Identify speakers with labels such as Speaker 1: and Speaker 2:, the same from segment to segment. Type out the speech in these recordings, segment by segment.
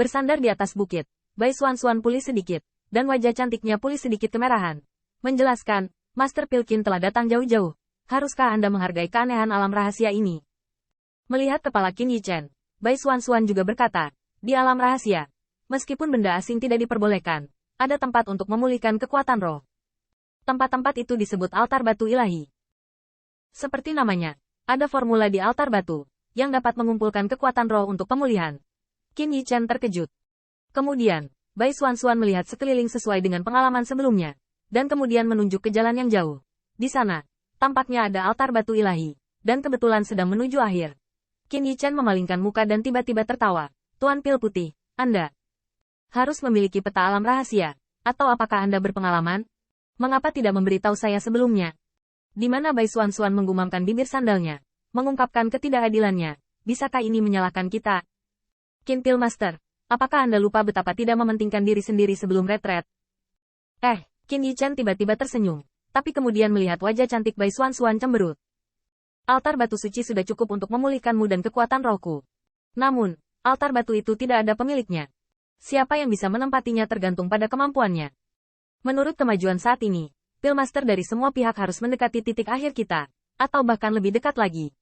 Speaker 1: Bersandar di atas bukit, Bai Xuan pulih sedikit, dan wajah cantiknya pulih sedikit kemerahan. Menjelaskan, Master Pilkin telah datang jauh-jauh. Haruskah Anda menghargai keanehan alam rahasia ini? Melihat kepala Qin Yichen, Bai Xuan juga berkata, di alam rahasia, meskipun benda asing tidak diperbolehkan, ada tempat untuk memulihkan kekuatan roh. Tempat-tempat itu disebut altar batu ilahi. Seperti namanya, ada formula di altar batu, yang dapat mengumpulkan kekuatan roh untuk pemulihan. Qin Yichen terkejut. Kemudian, Bai Xuan melihat sekeliling sesuai dengan pengalaman sebelumnya, dan kemudian menunjuk ke jalan yang jauh. Di sana, tampaknya ada altar batu ilahi, dan kebetulan sedang menuju akhir. Qin Yichen memalingkan muka dan tiba-tiba tertawa. Tuan Pil Putih, Anda harus memiliki peta alam rahasia, atau apakah Anda berpengalaman? Mengapa tidak memberitahu saya sebelumnya? Di mana Bai Xuan menggumamkan bibir sandalnya, mengungkapkan ketidakadilannya. Bisakah ini menyalahkan kita? Qin Pil Master, apakah Anda lupa betapa tidak mementingkan diri sendiri sebelum retret? Qin Yichen tiba-tiba tersenyum, tapi kemudian melihat wajah cantik Bai Xuan cemberut. Altar batu suci sudah cukup untuk memulihkanmu dan kekuatan rohku. Namun, altar batu itu tidak ada pemiliknya. Siapa yang bisa menempatinya tergantung pada kemampuannya. Menurut kemajuan saat ini, Pilmaster dari semua pihak harus mendekati titik akhir kita, atau bahkan lebih dekat lagi.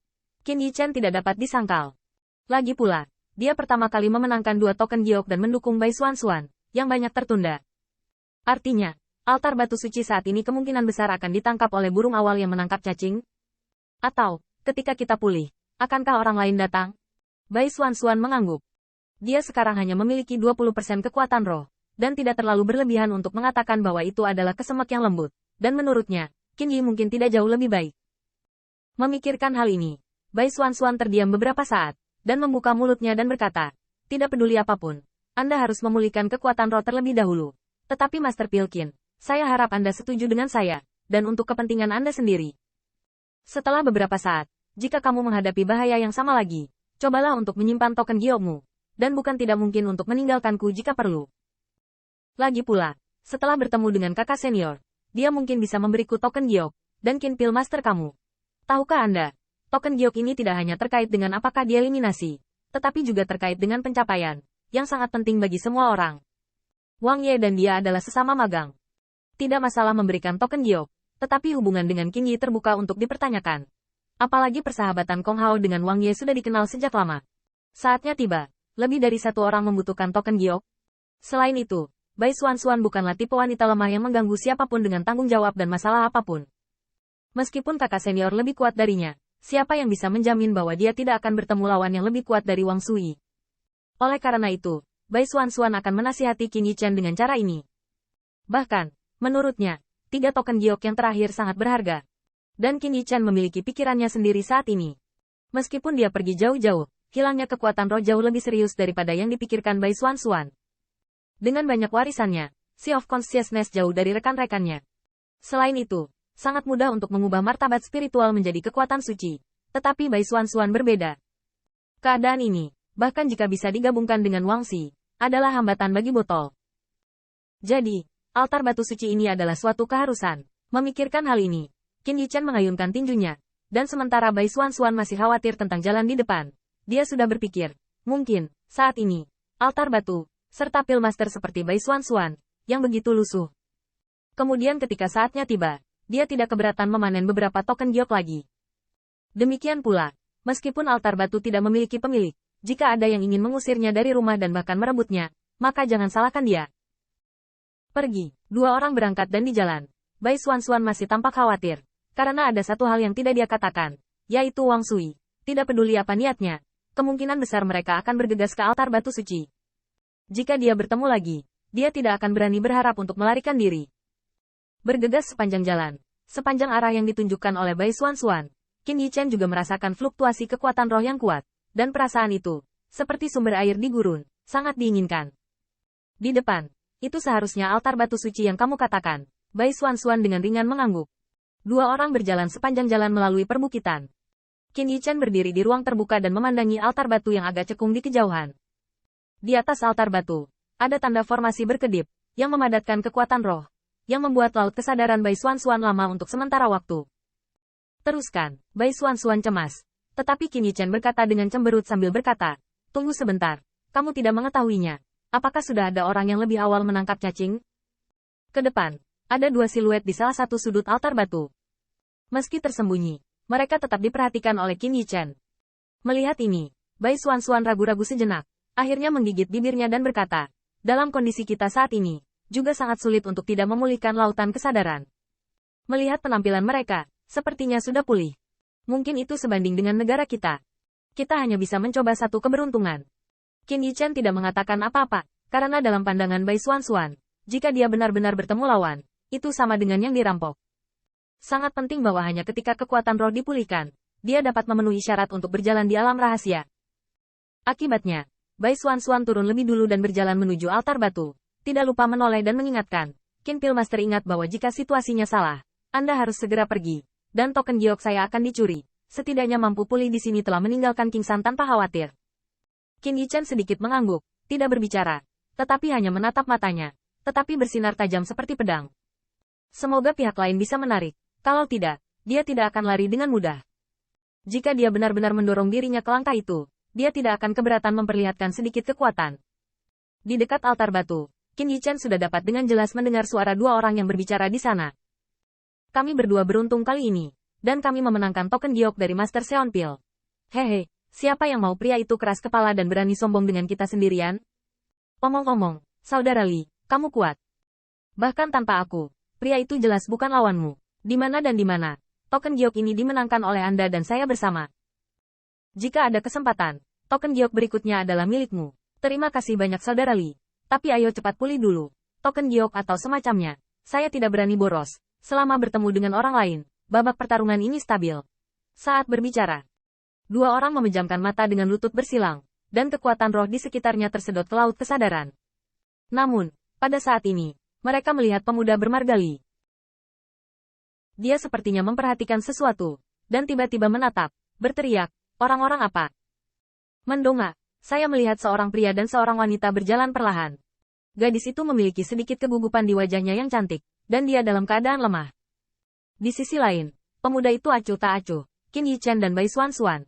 Speaker 1: Qin Yichen tidak dapat disangkal. Lagi pula, dia pertama kali memenangkan 2 token giok dan mendukung Bai Xuan, yang banyak tertunda. Artinya, altar batu suci saat ini kemungkinan besar akan ditangkap oleh burung awal yang menangkap cacing. Atau, ketika kita pulih, akankah orang lain datang? Bai Xuan mengangguk. Dia sekarang hanya memiliki 20% kekuatan roh, dan tidak terlalu berlebihan untuk mengatakan bahwa itu adalah kesemek yang lembut, dan menurutnya, Qin Yi mungkin tidak jauh lebih baik. Memikirkan hal ini, Bai Xuan terdiam beberapa saat, dan membuka mulutnya dan berkata, tidak peduli apapun, Anda harus memulihkan kekuatan roh terlebih dahulu. Tetapi Master Pilkin, saya harap Anda setuju dengan saya, dan untuk kepentingan Anda sendiri. Setelah beberapa saat, jika kamu menghadapi bahaya yang sama lagi, cobalah untuk menyimpan token giokmu, dan bukan tidak mungkin untuk meninggalkanku jika perlu. Lagi pula, setelah bertemu dengan kakak senior, dia mungkin bisa memberiku token giok, dan Qin Pil Master kamu. Tahukah Anda, token giok ini tidak hanya terkait dengan apakah dieliminasi, tetapi juga terkait dengan pencapaian, yang sangat penting bagi semua orang. Wang Ye dan dia adalah sesama magang. Tidak masalah memberikan token giok, tetapi hubungan dengan Qin Yi terbuka untuk dipertanyakan. Apalagi persahabatan Kong Hao dengan Wang Ye sudah dikenal sejak lama. Saatnya tiba, lebih dari satu orang membutuhkan token giok. Selain itu, Bai Xuan bukanlah tipe wanita lemah yang mengganggu siapapun dengan tanggung jawab dan masalah apapun. Meskipun kakak senior lebih kuat darinya, siapa yang bisa menjamin bahwa dia tidak akan bertemu lawan yang lebih kuat dari Wang Sui? Oleh karena itu, Bai Xuan akan menasihati Qin Yichen dengan cara ini. Bahkan, menurutnya, 3 token giok yang terakhir sangat berharga. Dan Qin Yichen memiliki pikirannya sendiri saat ini. Meskipun dia pergi jauh-jauh, hilangnya kekuatan roh jauh lebih serius daripada yang dipikirkan Bai Xuan. Dengan banyak warisannya, Sea of Consciousness jauh dari rekan-rekannya. Selain itu, sangat mudah untuk mengubah martabat spiritual menjadi kekuatan suci. Tetapi Bai Xuan berbeda. Keadaan ini, bahkan jika bisa digabungkan dengan Wang Xi, adalah hambatan bagi botol. Jadi, altar batu suci ini adalah suatu keharusan. Memikirkan hal ini, Qin Yichen mengayunkan tinjunya, dan sementara Bai Xuan masih khawatir tentang jalan di depan, dia sudah berpikir, mungkin, saat ini, altar batu, serta Pilmaster seperti Bai Xuan, yang begitu lusuh. Kemudian ketika saatnya tiba, dia tidak keberatan memanen beberapa token giok lagi. Demikian pula, meskipun altar batu tidak memiliki pemilik, jika ada yang ingin mengusirnya dari rumah dan bahkan merebutnya, maka jangan salahkan dia. Pergi, 2 orang berangkat dan di jalan, Bai Xuan masih tampak khawatir, karena ada satu hal yang tidak dia katakan, yaitu Wang Sui. Tidak peduli apa niatnya, kemungkinan besar mereka akan bergegas ke altar batu suci. Jika dia bertemu lagi, dia tidak akan berani berharap untuk melarikan diri. Bergegas sepanjang jalan, sepanjang arah yang ditunjukkan oleh Bai Xuan, Qin Yichen juga merasakan fluktuasi kekuatan roh yang kuat, dan perasaan itu, seperti sumber air di gurun, sangat diinginkan. Di depan, itu seharusnya altar batu suci yang kamu katakan, Bai Xuan dengan ringan mengangguk. 2 orang berjalan sepanjang jalan melalui perbukitan. Qin Yichen berdiri di ruang terbuka dan memandangi altar batu yang agak cekung di kejauhan. Di atas altar batu, ada tanda formasi berkedip, yang memadatkan kekuatan roh, yang membuat laut kesadaran Bai Xuan lama untuk sementara waktu. Teruskan, Bai Xuan cemas. Tetapi Qin Yichen berkata dengan cemberut sambil berkata, tunggu sebentar, kamu tidak mengetahuinya, apakah sudah ada orang yang lebih awal menangkap cacing? Ke depan, ada dua siluet di salah satu sudut altar batu. Meski tersembunyi, mereka tetap diperhatikan oleh Qin Yichen. Melihat ini, Bai Xuanxuan ragu-ragu sejenak, akhirnya menggigit bibirnya dan berkata, dalam kondisi kita saat ini, juga sangat sulit untuk tidak memulihkan lautan kesadaran. Melihat penampilan mereka, sepertinya sudah pulih. Mungkin itu sebanding dengan negara kita. Kita hanya bisa mencoba satu keberuntungan. Qin Yichen tidak mengatakan apa-apa, karena dalam pandangan Bai Xuanxuan, jika dia benar-benar bertemu lawan, itu sama dengan yang dirampok. Sangat penting bahwa hanya ketika kekuatan roh dipulihkan, dia dapat memenuhi syarat untuk berjalan di alam rahasia. Akibatnya, Bai Xuanxuan turun lebih dulu dan berjalan menuju altar batu, tidak lupa menoleh dan mengingatkan, Qin Pil Master ingat bahwa jika situasinya salah, Anda harus segera pergi, dan token giok saya akan dicuri, setidaknya mampu pulih di sini telah meninggalkan King San tanpa khawatir. Qin Yichen sedikit mengangguk, tidak berbicara, tetapi hanya menatap matanya, tetapi bersinar tajam seperti pedang. Semoga pihak lain bisa menarik. Kalau tidak, dia tidak akan lari dengan mudah. Jika dia benar-benar mendorong dirinya ke langkah itu, dia tidak akan keberatan memperlihatkan sedikit kekuatan. Di dekat altar batu, Qin Yichen sudah dapat dengan jelas mendengar suara dua orang yang berbicara di sana. Kami berdua beruntung kali ini, dan kami memenangkan token giok dari Master Seonpil. Hehe, siapa yang mau pria itu keras kepala dan berani sombong dengan kita sendirian? Omong-omong, saudara Li, kamu kuat. Bahkan tanpa aku, pria itu jelas bukan lawanmu. Di mana dan di mana, token giok ini dimenangkan oleh Anda dan saya bersama. Jika ada kesempatan, token giok berikutnya adalah milikmu. Terima kasih banyak saudara Li. Tapi ayo cepat pulih dulu. Token giok atau semacamnya. Saya tidak berani boros. Selama bertemu dengan orang lain, babak pertarungan ini stabil. Saat berbicara, dua orang memejamkan mata dengan lutut bersilang, dan kekuatan roh di sekitarnya tersedot ke laut kesadaran. Namun, pada saat ini, mereka melihat pemuda bermarga Li. Dia sepertinya memperhatikan sesuatu, dan tiba-tiba menatap, berteriak, orang-orang apa? Mendongak, saya melihat seorang pria dan seorang wanita berjalan perlahan. Gadis itu memiliki sedikit kegugupan di wajahnya yang cantik, dan dia dalam keadaan lemah. Di sisi lain, pemuda itu acuh tak acuh, Qin Yichen dan Bai Xuanxuan,